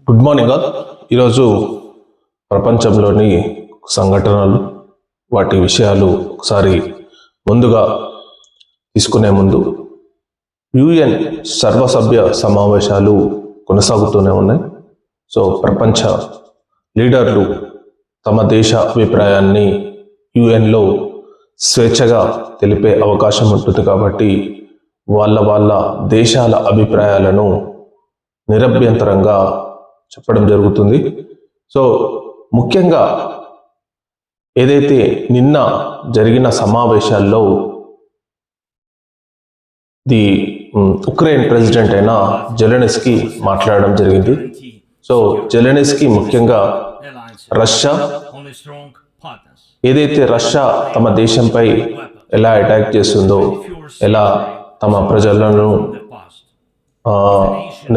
Good morning all. ఈరోజు ప్రపంచంలోని సంఘటనలు వాటి విషయాలు ఒకసారి ముందుగా తీసుకునే ముందు యుఎన్ సర్వసభ్య సమావేశాలు కొనసాగుతూనే ఉన్నాయి. సో ప్రపంచ లీడర్లు తమ దేశ అభిప్రాయాన్ని యుఎన్లో స్వేచ్ఛగా తెలిపే అవకాశం ఉంటుంది కాబట్టి వాళ్ళ దేశాల అభిప్రాయాలను నిరభ్యంతరంగా చెప్పడం జరుగుతుంది. సో ముఖ్యంగా ఏదైతే నిన్న జరిగిన సమావేశాల్లో ఉక్రెయిన్ ప్రెసిడెంట్ అయిన జెలెన్స్కీ మాట్లాడడం జరిగింది. సో జెలెన్స్కీ ముఖ్యంగా రష్యా ఏదైతే రష్యా తమ దేశంపై ఎలా అటాక్ చేస్తుందో, ఎలా తమ ప్రజలను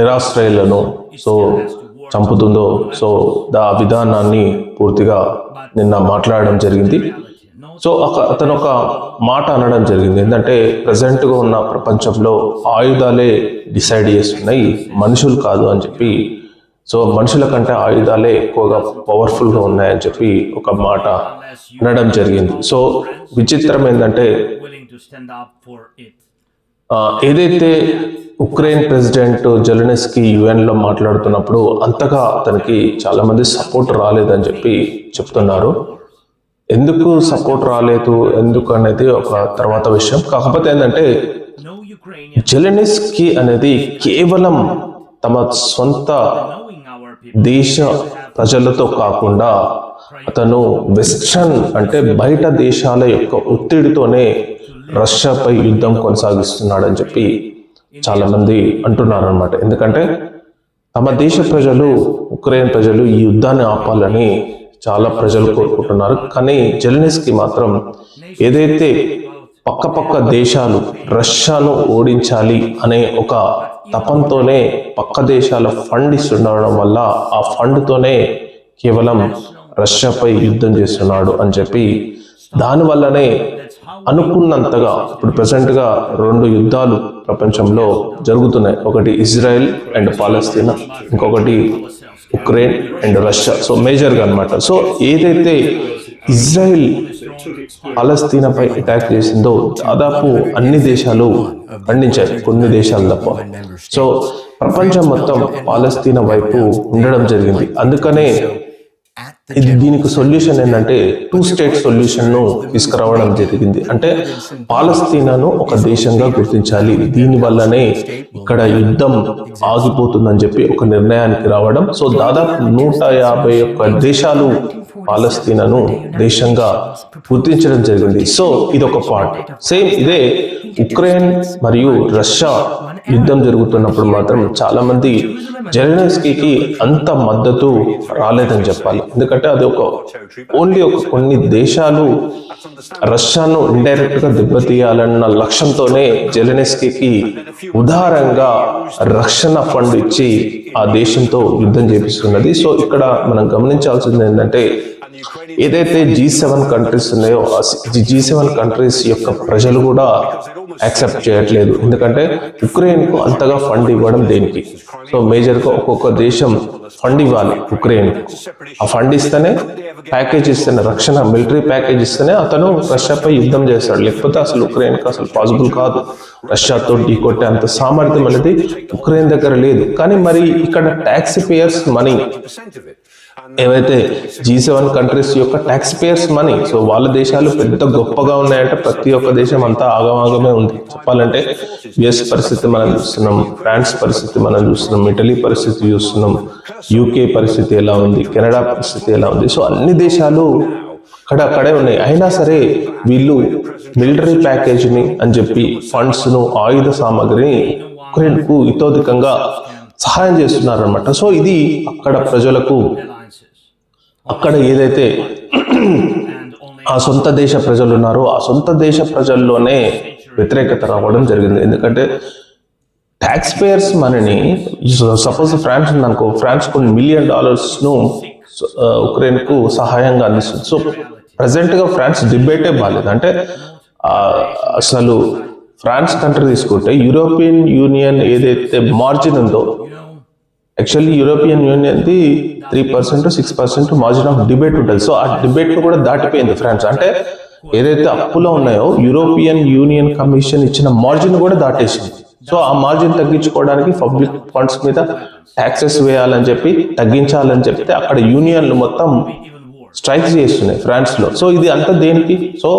నిరాశ్రయులను చంపుతుందో, ఆ విధానాన్ని పూర్తిగా నిన్న మాట్లాడడం జరిగింది. సో అతను ఒక మాట అనడం జరిగింది, ఏంటంటే ప్రజెంట్గా ఉన్న ప్రపంచంలో ఆయుధాలే డిసైడ్ చేస్తున్నాయి, మనుషులు కాదు అని చెప్పి. సో మనుషుల కంటే ఆయుధాలే ఎక్కువగా పవర్ఫుల్గా ఉన్నాయని చెప్పి ఒక మాట అనడం జరిగింది. సో విచిత్రం ఏంటంటే ఏదైతే ఉక్రెయిన్ ప్రెసిడెంట్ జెలెన్స్కీ యుఎన్లో మాట్లాడుతున్నప్పుడు అంతగా అతనికి చాలా మంది సపోర్ట్ రాలేదని చెప్పి చెప్తున్నారు. ఎందుకు సపోర్ట్ రాలేదు ఎందుకు అనేది ఒక తర్వాత విషయం. కాకపోతే ఏంటంటే జెలెన్స్కీ అనేది కేవలం తమ సొంత దేశ ప్రజలతో కాకుండా అతను వెస్ట్రన్ అంటే బయట దేశాల యొక్క ఒత్తిడితోనే రష్యాపై యుద్ధం కొనసాగిస్తున్నాడని చెప్పి చాలా మంది అంటున్నారు అనమాట. ఎందుకంటే తమ దేశ ప్రజలు, ఉక్రెయిన్ ప్రజలు ఈ యుద్ధాన్ని ఆపాలని చాలా ప్రజలు కోరుకుంటున్నారు. కానీ జెలెన్స్కీ మాత్రం ఏదైతే పక్క దేశాలు రష్యాను ఓడించాలి అనే ఒక తపంతోనే పక్క దేశాల ఫండ్ ఇస్తుండడం వల్ల ఆ ఫండ్తోనే కేవలం రష్యాపై యుద్ధం చేస్తున్నాడు అని చెప్పి, దానివల్లనే అనుకున్నంతగా ఇప్పుడు ప్రెసెంట్గా 2 యుద్ధాలు ప్రపంచంలో జరుగుతున్నాయి. ఒకటి ఇజ్రాయెల్ అండ్ పాలస్తీనా, ఇంకొకటి ఉక్రెయిన్ అండ్ రష్యా. సో మేజర్గా అనమాట. సో ఏదైతే ఇజ్రాయెల్ పాలస్తీనాపై అటాక్ చేసిందో దాదాపు అన్ని దేశాలు ఖండించాయి, కొన్ని దేశాలు తప్ప. సో ప్రపంచం మొత్తం పాలస్తీనా వైపు ఉండడం జరిగింది. అందుకనే దీనికి సొల్యూషన్ ఏంటంటే 2 స్టేట్ సొల్యూషన్ను తీసుకురావడం జరిగింది. అంటే పాలస్తీనాను ఒక దేశంగా గుర్తించాలి, దీనివల్లనే ఇక్కడ యుద్ధం ఆగిపోతుందని చెప్పి ఒక నిర్ణయానికి రావడం. సో దాదాపు 151 దేశాలు పాలస్తీనాను దేశంగా గుర్తించడం జరిగింది. సో ఇదొక పార్ట్. సేమ్ ఇదే ఉక్రెయిన్ మరియు రష్యా యుద్ధం జరుగుతున్నప్పుడు మాత్రం చాలా మంది జెలెన్స్కీకి అంత మద్దతు రాలేదని చెప్పాలి. ఎందుకంటే అది ఓన్లీ కొన్ని దేశాలు రష్యాను ఇండైరెక్ట్ గా దెబ్బతీయాలన్న లక్ష్యంతోనే జెలెన్స్కీకి ఉదారంగా రక్షణ ఫండ్ ఇచ్చి ఆ దేశంతో యుద్ధం చేపిస్తున్నది. సో ఇక్కడ మనం గమనించాల్సింది ఏంటంటే ఏదైతే G7 కంట్రీస్ ఉన్నాయో G7 కంట్రీస్ యొక్క ప్రజలు కూడా యాక్సెప్ట్ చేయట్లేదు. ఎందుకంటే ఉక్రెయిన్ కు అంతగా ఫండ్ ఇవ్వడం దేనికి? సో మేజర్గా ఒక్కొక్క దేశం ఫండ్ ఇవ్వాలి ఉక్రెయిన్. ఆ ఫండ్ ఇస్తేనే, ప్యాకేజ్ ఇస్తేనే, రక్షణ మిలిటరీ ప్యాకేజ్ ఇస్తేనే అతను రష్యాపై యుద్ధం చేస్తాడు. లేకపోతే అసలు ఉక్రెయిన్కి అసలు పాసిబుల్ కాదు. రష్యాతో ఢీకొట్టే అంత సామర్థ్యం అనేది ఉక్రెయిన్ దగ్గర లేదు. కానీ మరి ఇక్కడ ట్యాక్స్ పేయర్స్ మనీ, ఏవైతే G7 కంట్రీస్ యొక్క ట్యాక్స్ పేయర్స్ మనీ, సో వాళ్ళ దేశాలు పెద్ద గొప్పగా ఉన్నాయంటే ప్రతి ఒక్క దేశం అంతా ఆగమాగమే ఉంది. చెప్పాలంటే యుఎస్ పరిస్థితి మనం చూస్తున్నాం, ఫ్రాన్స్ పరిస్థితి మనం చూస్తున్నాం, ఇటలీ పరిస్థితి చూస్తున్నాం, యూకే పరిస్థితి ఎలా ఉంది, కెనడా పరిస్థితి ఎలా ఉంది. సో అన్ని దేశాలు అక్కడే ఉన్నాయి. అయినా సరే వీళ్ళు మిలిటరీ ప్యాకేజ్ని అని చెప్పి ఫండ్స్ను, ఆయుధ సామాగ్రిని ఉక్రెయిన్కు ఇతోధికంగా సహాయం చేస్తున్నారు అనమాట. సో ఇది అక్కడ ప్రజలకు, అక్కడ ఏదైతే ఆ సొంత దేశ ప్రజలు ఉన్నారో ఆ సొంత దేశ ప్రజల్లోనే వ్యతిరేకత రావడం జరిగింది. ఎందుకంటే ట్యాక్స్ పేయర్స్ మనీని, సపోజ్ ఫ్రాన్స్ ఉందనుకో, ఫ్రాన్స్ కొన్ని $1 మిలియన్ ఉక్రెయిన్కు సహాయంగా అందిస్తుంది. సో ప్రజెంట్గా ఫ్రాన్స్ డిబేటే బాగాలేదు. అంటే అసలు ఫ్రాన్స్ కంట్రీ తీసుకుంటే యూరోపియన్ యూనియన్ ఏదైతే మార్జిన్ ఉందో యాక్చువల్లీ యూరోపియన్ యూనియన్ది 3% 6% మార్జిన్ ఆఫ్ డిబేట్ ఉంటుంది. సో ఆ డిబేట్ కూడా దాటిపోయింది ఫ్రాన్స్. అంటే ఏదైతే అప్పులో ఉన్నాయో యూరోపియన్ యూనియన్ కమిషన్ ఇచ్చిన మార్జిన్ కూడా దాటేసింది. సో ఆ మార్జిన్ తగ్గించుకోవడానికి పబ్లిక్ ఫండ్స్ మీద ట్యాక్సెస్ వేయాలని చెప్పి తగ్గించాలని చెప్తే అక్కడ యూనియన్లు మొత్తం స్ట్రైక్స్ చేస్తున్నాయి ఫ్రాన్స్ లో. సో ఇది అంతా దేనికి? సో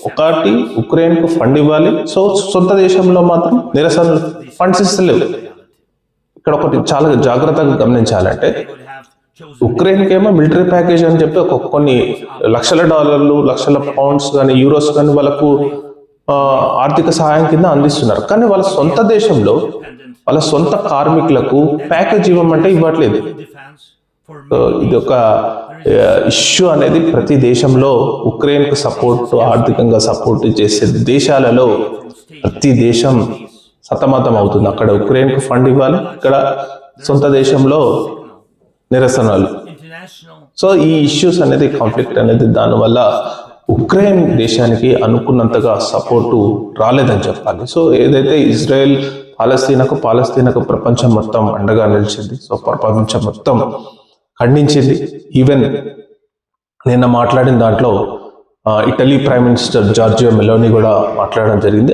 ఒకటి ఉక్రెయిన్ కు ఫండ్ ఇవ్వాలి, సో సొంత దేశంలో మాత్రం నిరసన ఫండ్స్ ఇస్తలేవు. ఇక్కడ ఒకటి చాలా జాగ్రత్తగా గమనించాలంటే ఉక్రెయిన్కి ఏమో మిలిటరీ ప్యాకేజ్ అని చెప్పి కొన్ని లక్షల డాలర్లు, లక్షల పౌండ్స్ కానీ యూరోస్ కానీ వాళ్ళకు ఆర్థిక సహాయం కింద అందిస్తున్నారు. కానీ వాళ్ళ సొంత దేశంలో వాళ్ళ సొంత కార్మికులకు ప్యాకేజ్ ఇవ్వమంటే ఇవ్వట్లేదు. ఇది ఒక ఇష్యూ అనేది ప్రతి దేశంలో ఉక్రెయిన్కు సపోర్ట్, ఆర్థికంగా సపోర్ట్ చేసే దేశాలలో ప్రతి దేశం సతమతం అవుతుంది. అక్కడ ఉక్రెయిన్కు ఫండ్ ఇవ్వాలి, ఇక్కడ సొంత దేశంలో నిరసనలు. సో ఈ ఇష్యూస్ అనేది, కాన్ఫ్లిక్ట్ అనేది దానివల్ల ఉక్రెయిన్ దేశానికి అనుకున్నంతగా సపోర్టు రాలేదని చెప్పాలి. సో ఏదైతే ఇజ్రాయెల్ పాలస్తీనాకు ప్రపంచం మొత్తం అండగా నిలిచింది. సో ప్రపంచం మొత్తం ఖండించింది. ఈవెన్ నిన్న మాట్లాడిన దాంట్లో Italy prime minister Giorgio Meloni కూడా మాట్లాడడం జరిగింది.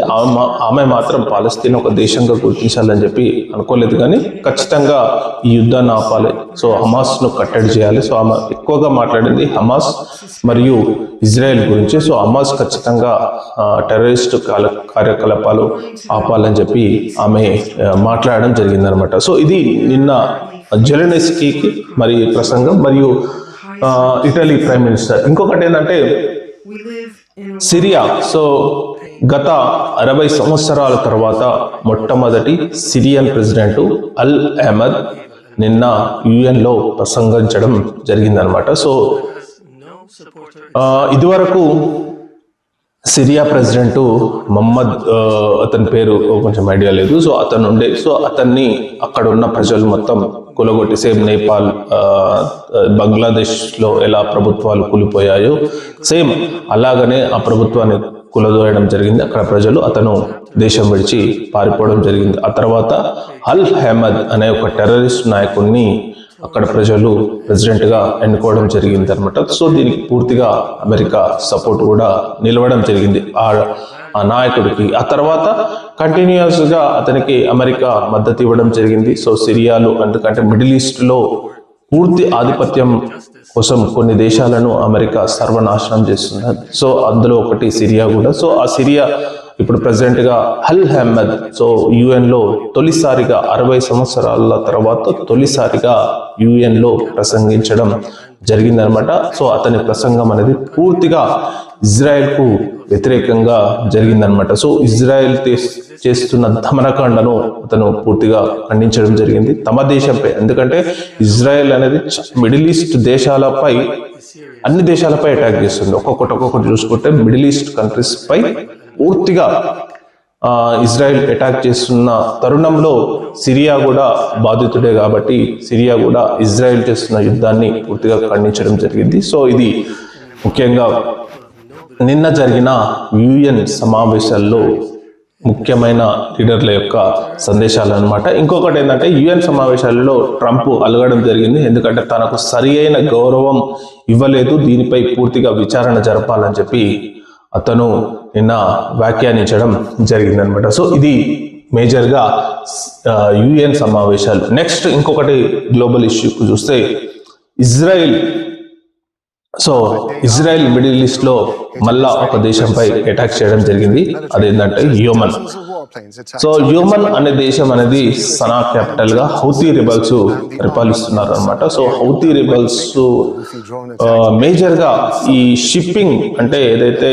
ఆమె మాత్రం పాలస్తీనా ఒక దేశంగా గుర్తించాలని చెప్పి అనుకోలేదు, కానీ ఖచ్చితంగా ఈ యుద్ధాన్ని ఆపాలి, సో హమాస్ ను కట్టడి చేయాలి. సో ఆమె ఎక్కువగా మాట్లాడింది హమాస్ మరియు ఇజ్రాయెల్ గురించి. సో హమాస్ ఖచ్చితంగా టెర్రరిస్ట్ కార్యకలాపాలు ఆపాలని చెప్పి ఆమె మాట్లాడడం జరిగింది అనమాట. సో ఇది నిన్న జెలెన్స్కీకి మరి ప్రసంగం మరియు ఇటలీ ప్రైమ్ మినిస్టర్. ఇంకొకటి ఏంటంటే సిరియా. సో గత 60 సంవత్సరాల తర్వాత మొట్టమొదటి సిరియన్ ప్రెసిడెంట్ అల్ అహ్మద్ నిన్న యుఎన్ లో ప్రసంగించడం జరిగిందనమాట. సో ఇదివరకు సిరియా ప్రెసిడెంట్ మహమ్మద్, అతని పేరు కొంచెం ఐడియా లేదు. సో అతను ఉండే, సో అతన్ని అక్కడ ఉన్న ప్రజలు మొత్తం కూలగొట్టి, సేమ్ నేపాల్, బంగ్లాదేశ్ లో ఎలా ప్రభుత్వాలు కూలిపోయాయో సేమ్ అలాగనే ఆ ప్రభుత్వాన్ని కూలదోయడం జరిగింది అక్కడ ప్రజలు. అతను దేశం విడిచి పారిపోవడం జరిగింది. ఆ తర్వాత అల్ అహ్మద్ అనే ఒక టెర్రరిస్ట్ నాయకుడిని అక్కడ ప్రజలు ప్రెసిడెంట్ గా ఎన్నుకోవడం జరిగింది అనమాట. సో దీనికి పూర్తిగా అమెరికా సపోర్ట్ కూడా నిలవడం జరిగింది ఆ నాయకుడికి. ఆ తర్వాత కంటిన్యూస్ గా అతనికి అమెరికా మద్దతు ఇవ్వడం జరిగింది. సో సిరియాలో, ఎందుకంటే మిడిల్ ఈస్ట్ లో పూర్తి ఆధిపత్యం కోసం కొన్ని దేశాలను అమెరికా సర్వనాశనం చేస్తున్నారు. సో అందులో ఒకటి సిరియా కూడా. సో ఆ సిరియా ఇప్పుడు ప్రెసిడెంట్ గా అల్ అహ్మద్, సో యుఎన్ లో తొలిసారిగా 60 సంవత్సరాల తర్వాత తొలిసారిగా యుఎన్ లో ప్రసంగించడం జరిగిందనమాట. సో అతని ప్రసంగం అనేది పూర్తిగా ఇజ్రాయెల్ కు వ్యతిరేకంగా జరిగిందనమాట. సో ఇజ్రాయెల్ చేస్తున్న దమనకాండను అతను పూర్తిగా ఖండించడం జరిగింది తమ దేశంపై. ఎందుకంటే ఇజ్రాయెల్ అనేది మిడిల్ ఈస్ట్ దేశాలపై, అన్ని దేశాలపై అటాక్ చేస్తుంది. ఒక్కొక్కటి చూసుకుంటే మిడిల్ ఈస్ట్ కంట్రీస్ పై పూర్తిగా ఇజ్రాయెల్ అటాక్ చేస్తున్న తరుణంలో సిరియా కూడా బాధితుడే కాబట్టి సిరియా కూడా ఇజ్రాయెల్ చేస్తున్న యుద్ధాన్ని పూర్తిగా ఖండించడం జరిగింది. సో ఇది ముఖ్యంగా నిన్న జరిగిన యుఎన్ సమావేశాల్లో ముఖ్యమైన లీడర్ల యొక్క సందేశాలు అనమాట. ఇంకొకటి ఏంటంటే యుఎన్ సమావేశాలలో ట్రంప్ అలగడం జరిగింది. ఎందుకంటే తనకు సరి అయిన గౌరవం ఇవ్వలేదు, దీనిపై పూర్తిగా విచారణ జరపాలని చెప్పి అతను నిన్న వ్యాఖ్యానించడం జరిగిందనమాట. సో ఇది మేజర్గా యుఎన్ సమావేశాలు. నెక్స్ట్ ఇంకొకటి గ్లోబల్ ఇష్యూకు చూస్తే ఇజ్రాయెల్ మిడిల్ ఈస్ట్ లో మళ్ళా ఒక దేశంపై అటాక్ చేయడం జరిగింది. అదేంటంటే యెమెన్. సో యెమెన్ అనే దేశం అనేది సనా క్యాపిటల్ గా హౌతీ రిబల్స్ పరిపాలిస్తున్నారు అనమాట. సో హౌతీ రిబల్స్ మేజర్ గా ఈ షిప్పింగ్, అంటే ఏదైతే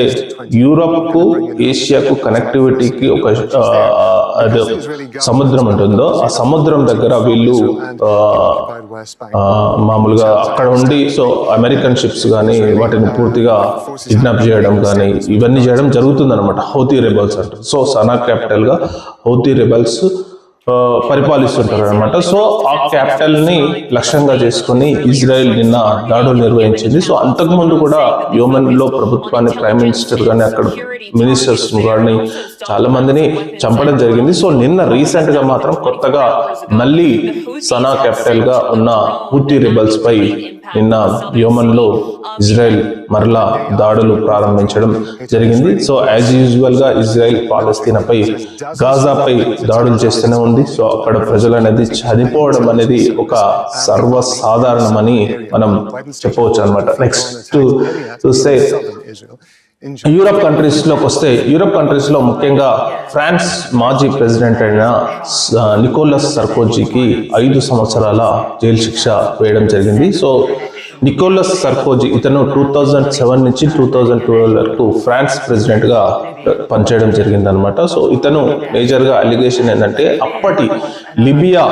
యూరప్ కు ఏషియాకు కనెక్టివిటీకి ఒక సముద్రం ఉంటుందో ఆ సముద్రం దగ్గర వీళ్ళు మామూలుగా అక్కడ ఉండి, సో అమెరికన్ షిప్స్ కానీ వాటిని పూర్తిగా కిడ్నాప్ చేయడం కానీ ఇవన్నీ చేయడం జరుగుతుంది అనమాట హౌతీ రెబల్స్ అంటారు. సో సనా క్యాపిటల్ గా హౌతీ రెబల్స్ పరిపాలిస్తుంటారు అనమాట. సో ఆ క్యాపిటల్ ని లక్ష్యంగా చేసుకుని ఇజ్రాయెల్ నిన్న దాడులు నిర్వహించింది. సో అంతకుముందు కూడా యెమెన్ లో ప్రభుత్వాన్ని, ప్రైమ్ మినిస్టర్ కానీ అక్కడ మినిస్టర్స్ కానీ చాలా మందిని చంపడం జరిగింది. సో నిన్న రీసెంట్ గా మాత్రం కొత్తగా మళ్ళీ సనా క్యాపిటల్ గా ఉన్న హూతీ రిబల్స్ పై నిన్న యెమెన్ లో ఇజ్రాయెల్ మరలా దాడులు ప్రారంభించడం జరిగింది. సో యాజ్ యూజువల్ గా ఇజ్రాయెల్ పాలస్తీనాపై, గాజాపై దాడులు చేస్తూనే ఉంది. సో అక్కడ ప్రజలు అనేది చనిపోవడం అనేది ఒక సర్వసాధారణమని మనం చెప్పవచ్చు అనమాట. నెక్స్ట్ చూస్తే యూరప్ కంట్రీస్ లోకి వస్తే, యూరప్ కంట్రీస్ లో ముఖ్యంగా ఫ్రాన్స్ మాజీ ప్రెసిడెంట్ అయిన నికోలస్ సర్కోజీకి 5 సంవత్సరాల జైలు శిక్ష వేయడం జరిగింది. సో నికోలస్ సర్కోజీ ఇతను 2007 నుంచి 2012 వరకు ఫ్రాన్స్ ప్రెసిడెంట్ గా పనిచేయడం జరిగింది అనమాట. సో ఇతను మేజర్ గా అలిగేషన్ ఏంటంటే అప్పటి లిబియా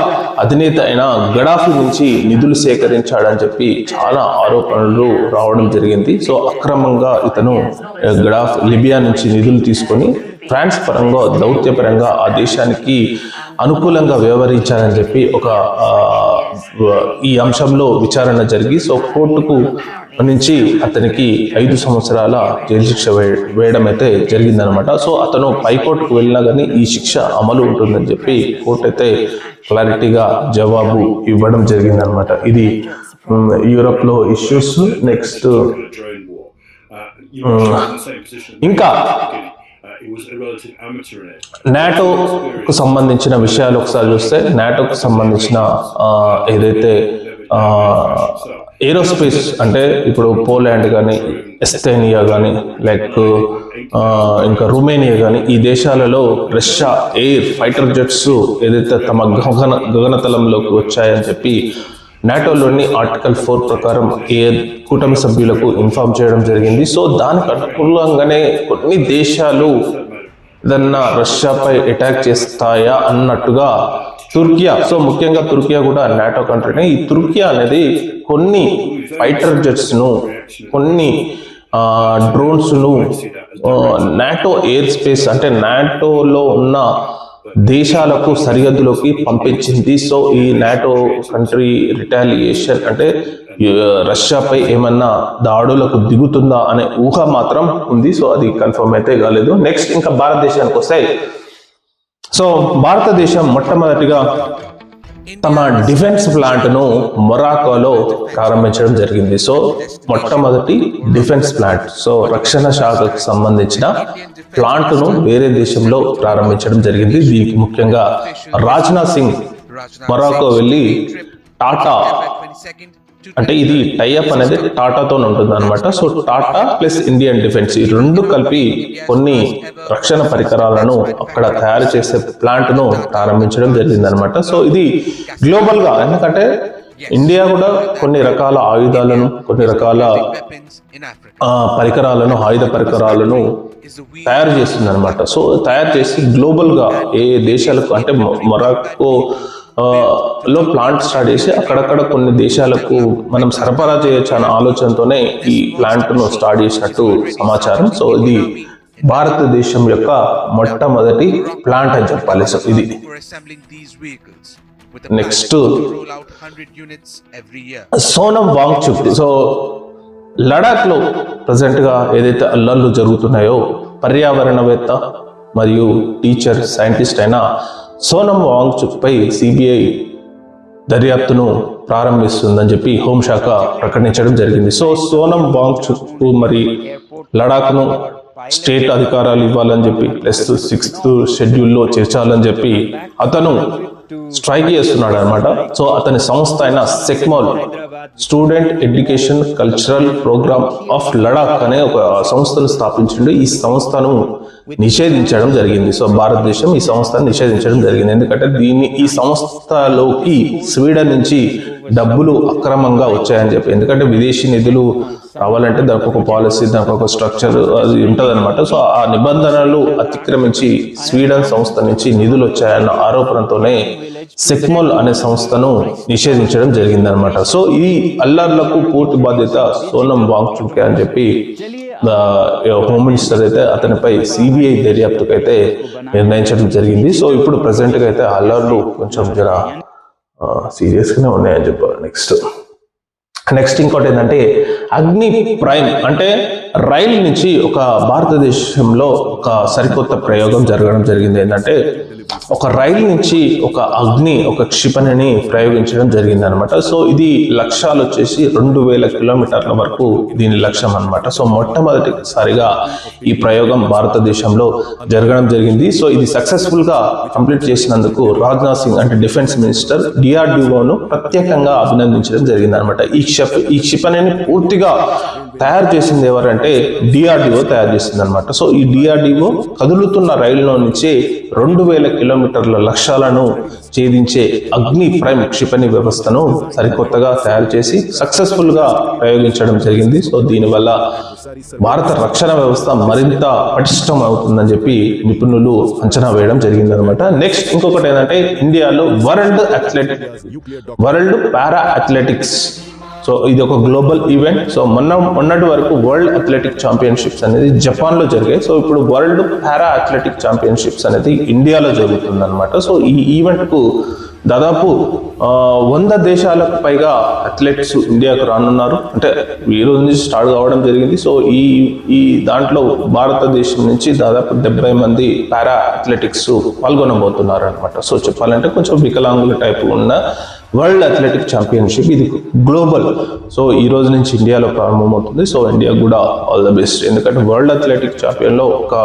అధినేత అయిన గడాఫీ నుంచి నిధులు సేకరించాడని చెప్పి చాలా ఆరోపణలు రావడం జరిగింది. సో అక్రమంగా ఇతను లిబియా నుంచి నిధులు తీసుకొని ఫ్రాన్స్ పరంగా, దౌత్యపరంగా ఆ దేశానికి అనుకూలంగా వ్యవహరించాలని చెప్పి ఈ అంశంలో విచారణ జరిగి, సో కోర్టుకు నుంచి అతనికి 5 సంవత్సరాల జైలు శిక్ష వేయడం అయితే జరిగిందనమాట. సో అతను పైకోర్టుకు వెళ్ళినా కానీ ఈ శిక్ష అమలు ఉంటుందని చెప్పి కోర్టు అయితే క్లారిటీగా జవాబు ఇవ్వడం జరిగిందనమాట. ఇది యూరప్ లో ఇష్యూస్. నెక్స్ట్ ఇంకా నాటోకు సంబంధించిన విషయాలు ఒకసారి చూస్తే, నాటోకు సంబంధించిన ఏదైతే ఏరోస్పేస్ అంటే ఇప్పుడు పోలాండ్ కానీ, ఎస్తోనియా కానీ, లైక్ ఇంకా రొమేనియా కానీ ఈ దేశాలలో రష్యా ఎయిర్ ఫైటర్ జెట్స్ ఏదైతే తమ గగనతలంలోకి వచ్చాయని చెప్పి నాటోలోని ఆర్టికల్ 4 ప్రకారం కూటమి సభ్యులకు ఇన్ఫార్మ్ చేయడం జరిగింది. సో దానికి అనుకూలంగానే కొన్ని దేశాలు ఏదన్నా రష్యాపై అటాక్ చేస్తాయా అన్నట్టుగా తుర్కియా, సో ముఖ్యంగా తుర్కియా కూడా నాటో కంట్రీనే. ఈ తుర్కియా అనేది కొన్ని ఫైటర్ జెట్స్ ను, కొన్ని డ్రోన్స్ ను నాటో ఎయిర్ స్పేస్ అంటే నాటోలో ఉన్న దేశాలకు సరిహద్దులోకి పంపించింది. సో ఈ నాటో కంట్రీ రిటాలియేషన్ అంటే రష్యాపై ఏమన్నా దాడులకు దిగుతుందా అనే ఊహ మాత్రం ఉంది. సో అది కన్ఫర్మ్ అయితే కాలేదు. నెక్స్ట్ ఇంకా భారతదేశానికి వస్తే, సో భారతదేశం మొట్టమొదటిగా తమ డిఫెన్స్ ప్లాంట్ ను మొరాకోలో ప్రారంభించడం జరిగింది. సో మొట్టమొదటి డిఫెన్స్ ప్లాంట్, సో రక్షణ శాఖకు సంబంధించిన ప్లాంట్ ను వేరే దేశంలో ప్రారంభించడం జరిగింది. దీనికి ముఖ్యంగా రాజ్నాథ్ సింగ్ మొరాకో వెళ్ళి టాటా, అంటే ఇది టైఅప్ అనేది టాటాతో ఉంటుంది అనమాట. So Tata plus Indian defence ఈ రెండు కలిపి కొన్ని రక్షణ పరికరాలను అక్కడ తయారు చేసే ప్లాంట్ ను ప్రారంభించడం జరిగింది అనమాట. సో ఇది గ్లోబల్ గా, ఎందుకంటే ఇండియా కూడా కొన్ని రకాల ఆయుధాలను, కొన్ని రకాల పరికరాలను, ఆయుధ పరికరాలను తయారు చేస్తుంది అనమాట. సో తయారు చేసి గ్లోబల్ గా ఏ దేశాలకు అంటే మొరాకో లో ప్లాంట్ స్టార్ట్ చేసి అక్కడక్కడ కొన్ని దేశాలకు మనం సరఫరా చేయొచ్చు అనే ఆలోచనతోనే ఈ ప్లాంట్ ను స్టార్ట్ చేసినట్టు సమాచారం. సో ఇది భారతదేశం యొక్క మొట్టమొదటి ప్లాంట్ అని చెప్పాలి. సో ఇది నెక్స్ట్ సోనం వాంగ్చుక్. సో లడాక్ లో ప్రజెంట్ గా ఏదైతే అల్లర్లు జరుగుతున్నాయో, పర్యావరణవేత్త మరియు టీచర్, సైంటిస్ట్ అయిన సోనం వాంగ్చుక్ పై సిబిఐ దర్యాప్తును ప్రారంభిస్తుందని చెప్పి హోంశాఖ ప్రకటించడం జరిగింది. సో సోనం వాంగ్చుక్ మరి లడాఖ్ను స్టేట్ అధికారాలు ఇవ్వాలని చెప్పి ప్లస్ 6th షెడ్యూల్లో చేర్చాలని చెప్పి అతను స్ట్రైక్ చేస్తున్నాడు అనమాట. సో అతని సంస్థ అయిన SECMOL, student education cultural program of Ladakh అనే ఒక సంస్థను స్థాపించిండు. ఈ సంస్థను నిషేధించడం జరిగింది. సో భారతదేశం ఈ సంస్థను నిషేధించడం జరిగింది. ఎందుకంటే ఈ సంస్థలోకి స్వీడన్ నుంచి డబ్బులు అక్రమంగా వచ్చాయని చెప్పి, ఎందుకంటే విదేశీ నిధులు రావాలంటే దానికి ఒక పాలసీ, దానికి ఒక స్ట్రక్చర్ అది ఉంటుంది అనమాట. సో ఆ నిబంధనలు అతిక్రమించి స్వీడన్ సంస్థ నుంచి నిధులు వచ్చాయన్న ఆరోపణతోనే సెక్మోల్ అనే సంస్థను నిషేధించడం జరిగిందనమాట. సో ఈ అల్లర్లకు పూర్తి బాధ్యత సోనం వాంగ్చుక్ అని చెప్పి హోమ్ మినిస్టర్ అయితే అతనిపై సిబిఐ దర్యాప్తుకు అయితే నిర్ణయించడం జరిగింది. సో ఇప్పుడు ప్రజెంట్గా అయితే అల్లర్లు కొంచెం జర సీరియస్గానే ఉన్నాయని చెప్పాలి. నెక్స్ట్ ఇంకోటి ఏంటంటే అగ్ని ప్రైమ్ అంటే రైలు నుంచి ఒక భారతదేశంలో ఒక సరికొత్త ప్రయోగం జరగడం జరిగింది. ఏంటంటే ఒక రైలు నుంచి ఒక క్షిపణిని ప్రయోగించడం జరిగింది అనమాట. సో ఇది లక్ష్యాలు వచ్చేసి 2000 కిలోమీటర్ల వరకు దీని లక్ష్యం అనమాట. సో మొట్టమొదటిసారిగా ఈ ప్రయోగం భారతదేశంలో జరగడం జరిగింది. సో ఇది సక్సెస్ఫుల్ గా కంప్లీట్ చేసినందుకు రాజ్నాథ్ సింగ్ అంటే డిఫెన్స్ మినిస్టర్ DRDOను ప్రత్యేకంగా అభినందించడం జరిగింది అనమాట. ఈ క్షిపణిని పూర్తిగా తయారు చేసింది ఎవరంటే DRDO తయారు చేసింది అనమాట. సో ఈ DRDO కదులుతున్న రైలులో నుంచి 2000 కిలోమీటర్ల లక్ష్యాలను ఛేదించే అగ్ని ప్రైమ్ క్షిపణి వ్యవస్థను సరికొత్తగా తయారు చేసి సక్సెస్ఫుల్ గా ప్రయోగించడం జరిగింది. సో దీనివల్ల భారత రక్షణ వ్యవస్థ మరింత పటిష్టం అవుతుందని చెప్పి నిపుణులు అంచనా వేయడం జరిగింది అనమాట. నెక్స్ట్ ఇంకొకటి ఏంటంటే ఇండియాలో వరల్డ్ పారా అథ్లెటిక్స్. సో ఇది ఒక గ్లోబల్ ఈవెంట్. సో మొన్నటి వరకు వరల్డ్ అథ్లెటిక్ ఛాంపియన్షిప్స్ అనేది జపాన్లో జరిగాయి. సో ఇప్పుడు వరల్డ్ పారా అథ్లెటిక్ ఛాంపియన్షిప్స్ అనేది ఇండియాలో జరుగుతుంది అనమాట. సో ఈ ఈవెంట్కు దాదాపు 100 దేశాలకు పైగా అథ్లెట్స్ ఇండియాకు రానున్నారు. అంటే ఈ రోజు నుంచి స్టార్ట్ కావడం జరిగింది. సో ఈ దాంట్లో భారతదేశం నుంచి దాదాపు 70 మంది పారా అథ్లెటిక్స్ పాల్గొనబోతున్నారు అనమాట. సో చెప్పాలంటే కొంచెం వికలాంగుల టైపు ఉన్న వరల్డ్ అథ్లెటిక్ ఛాంపియన్షిప్ ఇది గ్లోబల్. సో ఈ రోజు నుంచి ఇండియాలో ప్రారంభమవుతుంది. సో ఇండియా కూడా ఆల్ ద బెస్ట్. ఎందుకంటే వరల్డ్ అథ్లెటిక్ ఛాంపియన్లో ఒక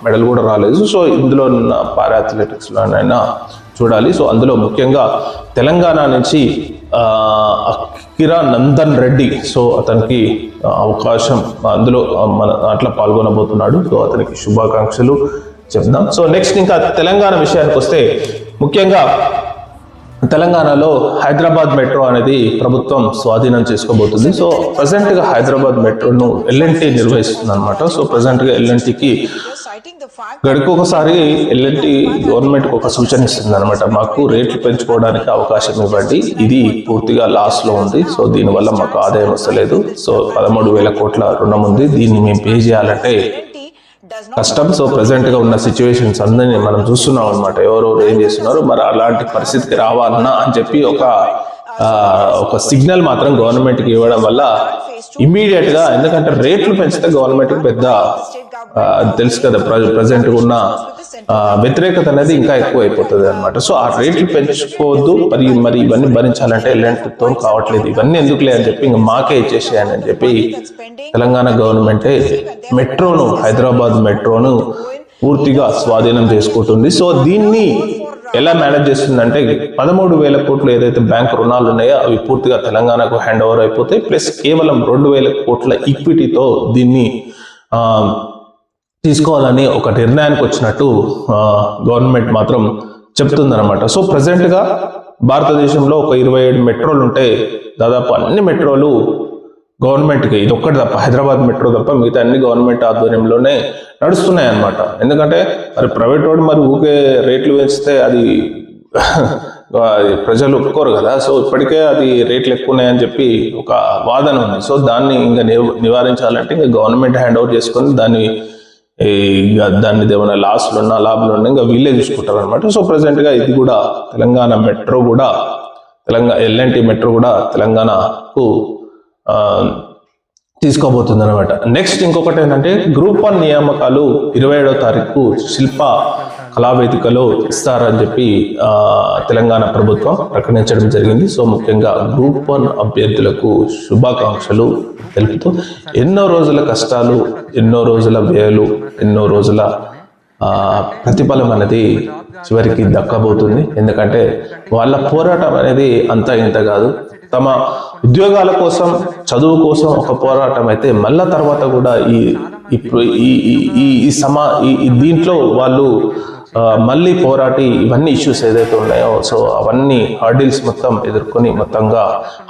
మెడల్ కూడా రాలేదు. సో ఇందులో ఉన్న పారా అథ్లెటిక్స్లోనైనా చూడాలి. సో అందులో ముఖ్యంగా తెలంగాణ నుంచి కిరణ్ నందన్ రెడ్డి. సో అతనికి అవకాశం అందులో మన దాంట్లో పాల్గొనబోతున్నాడు. సో అతనికి శుభాకాంక్షలు చెప్దాం. సో నెక్స్ట్ ఇంకా తెలంగాణ విషయానికి వస్తే ముఖ్యంగా తెలంగాణలో హైదరాబాద్ మెట్రో అనేది ప్రభుత్వం స్వాధీనం చేసుకోబోతుంది. సో ప్రజెంట్ గా హైదరాబాద్ మెట్రోను L&T నిర్వహిస్తుంది అనమాట. సో ప్రజెంట్ గా L&Tకి గడుకొకసారి L&T గవర్నమెంట్ కు ఒక సూచన ఇస్తుంది అనమాట. మాకు రేట్లు పెంచుకోవడానికి అవకాశం ఇవ్వండి, ఇది పూర్తిగా లాస్ లో ఉంది. సో దీనివల్ల మాకు ఆదాయం వస్తలేదు. సో 13,000 కోట్ల రుణం ఉంది, దీన్ని మేము పే చేయాలంటే కష్టం. సో ప్రెసెంట్ గా ఉన్న సిచ్యువేషన్స్ అందరినీ మనం చూస్తున్నాం అనమాట. ఎవరెవరు ఏం చేస్తున్నారు, మరి అలాంటి పరిస్థితికి రావాలన్నా అని చెప్పి ఒక సిగ్నల్ మాత్రం గవర్నమెంట్ కి ఇవ్వడం వల్ల ఇమ్మీడియట్ గా, ఎందుకంటే రేట్లు పెంచితే గవర్నమెంట్ కి పెద్ద తెలుసు కదా ప్రజెంట్ ఉన్న వ్యతిరేకత అనేది ఇంకా ఎక్కువ అయిపోతుంది అనమాట. సో ఆ రేట్లు పెంచుకోవద్దు, మరి ఇవన్నీ భరించాలంటే L&Tతో కావట్లేదు, ఇవన్నీ ఎందుకులే అని చెప్పి ఇంకా మాకే ఇచ్చేసేయని అని చెప్పి తెలంగాణ గవర్నమెంటే మెట్రోను, హైదరాబాద్ మెట్రోను పూర్తిగా స్వాధీనం చేసుకుంటుంది. సో దీన్ని ఎలా మేనేజ్ చేస్తుందంటే 13,000 కోట్లు ఏదైతే బ్యాంక్ రుణాలు ఉన్నాయో అవి పూర్తిగా తెలంగాణకు హ్యాండ్ ఓవర్ అయిపోతాయి. ప్లస్ కేవలం 2,000 కోట్ల ఈక్విటీతో దీన్ని తీసుకోవాలని ఒక నిర్ణయానికి వచ్చినట్టు గవర్నమెంట్ మాత్రం చెప్తుందన్నమాట. సో ప్రజెంట్ గా భారతదేశంలో ఒక 27 మెట్రోలు ఉంటే దాదాపు అన్ని మెట్రోలు గవర్నమెంట్కి, ఇది ఒక్కటి తప్ప హైదరాబాద్ మెట్రో తప్ప మిగతా అన్ని గవర్నమెంట్ ఆధ్వర్యంలోనే నడుస్తున్నాయి అన్నమాట. ఎందుకంటే మరి ప్రైవేట్ వాడు మరి ఊకే రేట్లు పెంచితే అది ప్రజలు ఒప్పుకోరు కదా. సో ఇప్పటికే అది రేట్లు ఎక్కువ ఉన్నాయని చెప్పి ఒక వాదన ఉంది. సో దాన్ని ఇంకా నివారించాలంటే ఇంకా గవర్నమెంట్ హ్యాండ్ ఓవర్ చేసుకొని దాన్ని ఏమైనా లాస్లు ఉన్నా లాభాలు ఉన్నా ఇంకా వీళ్ళే చూసుకుంటారు అనమాట. సో ప్రెసెంట్ గా ఇది కూడా తెలంగాణ మెట్రో కూడా L&T మెట్రో కూడా తెలంగాణకు తీసుకోబోతుంది అనమాట. నెక్స్ట్ ఇంకొకటి ఏంటంటే గ్రూప్ 1 నియామకాలు 27వ తారీఖు శిల్ప కళావేదికలో ఇస్తారని చెప్పి తెలంగాణ ప్రభుత్వం ప్రకటించడం జరిగింది. సో ముఖ్యంగా గ్రూప్ 1 అభ్యర్థులకు శుభాకాంక్షలు తెలుపుతూ ఎన్నో రోజుల కష్టాలు, ఎన్నో రోజుల వ్యయాలు, ఎన్నో రోజుల ప్రతిఫలం అనేది చివరికి దక్కబోతుంది. ఎందుకంటే వాళ్ళ పోరాటం అనేది అంతా ఇంత కాదు. తమ ఉద్యోగాల కోసం, చదువు కోసం ఒక పోరాటం అయితే మళ్ళా తర్వాత కూడా దీంట్లో వాళ్ళు మళ్ళీ పోరాటి ఇవన్నీ ఇష్యూస్ ఏదైతే ఉన్నాయో సో అవన్నీ హార్డిల్స్ మొత్తం ఎదుర్కొని మొత్తంగా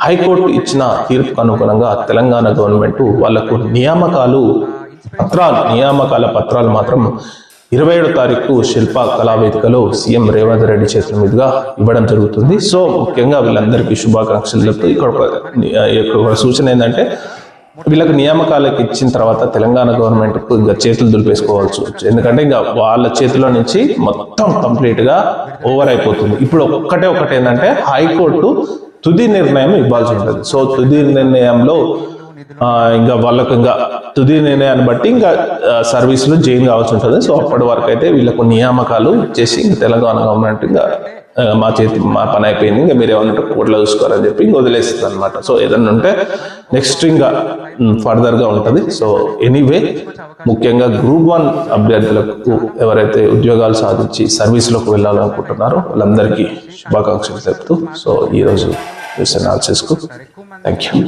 హైకోర్టు ఇచ్చిన తీర్పుకు అనుగుణంగా తెలంగాణ గవర్నమెంట్ వాళ్లకు నియామకాల పత్రాలు మాత్రం 27వ తారీఖు శిల్ప కళావేదికలో సీఎం రేవంత్ రెడ్డి చేతుల మీదుగా ఇవ్వడం జరుగుతుంది. సో ముఖ్యంగా వీళ్ళందరికీ శుభాకాంక్షలు చెప్తూ ఇక్కడ ఒక సూచన ఏంటంటే వీళ్ళకి నియామకాలకు ఇచ్చిన తర్వాత తెలంగాణ గవర్నమెంట్ ఇంకా చేతులు దులిపేసుకోవాల్సి వచ్చు. ఎందుకంటే ఇంకా వాళ్ళ చేతిలో నుంచి మొత్తం కంప్లీట్ గా ఓవర్ అయిపోతుంది. ఇప్పుడు ఒకటే ఏంటంటే హైకోర్టు తుది నిర్ణయం ఇవ్వాల్సి ఉంటుంది. సో తుది నిర్ణయంలో ఇంకా వాళ్ళకు ఇంకా తుది నిర్ణయాన్ని బట్టి ఇంకా సర్వీసులు జాయిన్ కావాల్సి ఉంటుంది. సో అప్పటి వరకు అయితే వీళ్ళకు నియామకాలు చేసి ఇంకా తెలంగాణ గవర్నమెంట్ ఇంకా మా పని అయిపోయింది, ఇంకా మీరు ఏమన్నా కోర్టులో చూసుకోవాలని చెప్పి ఇంకా వదిలేస్తుంది అనమాట. సో ఏదన్నా ఉంటే నెక్స్ట్ ఇంకా ఫర్దర్ గా ఉంటుంది. సో ఎనీవే ముఖ్యంగా గ్రూప్ 1 అభ్యర్థులకు ఎవరైతే ఉద్యోగాలు సాధించి సర్వీసులోకి వెళ్ళాలనుకుంటున్నారో వాళ్ళందరికీ శుభాకాంక్షలు చెప్తూ సో ఈరోజు న్యూస్ అనాలిసిస్కు థ్యాంక్ యూ.